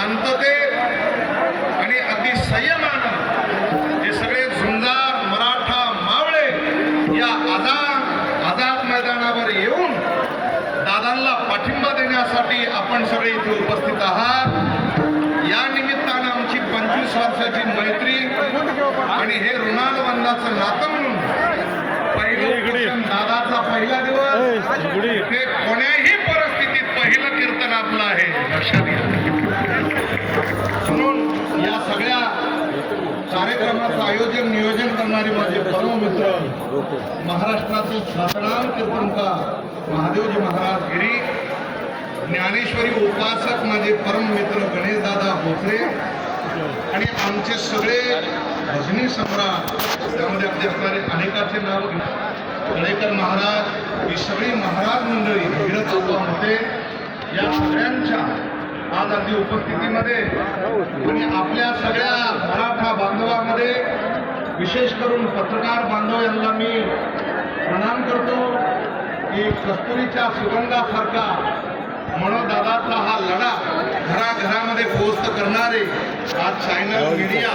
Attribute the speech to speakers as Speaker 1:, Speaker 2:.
Speaker 1: शांतते आणि अगदी संयमानं हे सगळे झुंजार मराठा मावळे या आझाद मैदानावर येऊन दादांना पाठिंबा देण्यासाठी आपण सगळे इथे उपस्थित आहात। या निमित्तानं आमची 25 वर्षाची मैत्री आणि हे ऋणानुबंधाचं नातं म्हणून पहिलं दादाचा पहिला दिवस हे कोण्याही परिस्थितीत पहिलं कीर्तन आपलं आहे, लक्षात घ्या। म्हणून या सगळ्या कार्यक्रमाचं आयोजन नियोजन करणारे माझे परम मित्र महाराष्ट्राचे ख्यातनाम कीर्तनकार महादेवजी महाराज गिरी, ज्ञानेश्वरी उपासक माझे परम मित्र गणेशदादा भोसले आणि आमचे सगळे भजनी सम्राट, त्यामध्ये अगदी असणारे अनेकाचे नाव गणेकर महाराज, ही सगळी महाराज मंडळी हिरत होते, या सगळ्यांच्या आज अगदी उपस्थितीमध्ये आणि आपल्या सगळ्या मराठा बांधवांमध्ये विशेष करून पत्रकार बांधव यांना मी प्रणाम करतो की कस्तुरीच्या सुगंधासारखा मनोदादाचा हा लढा घराघरामध्ये पोहोच करणारे आज चॅनल मीडिया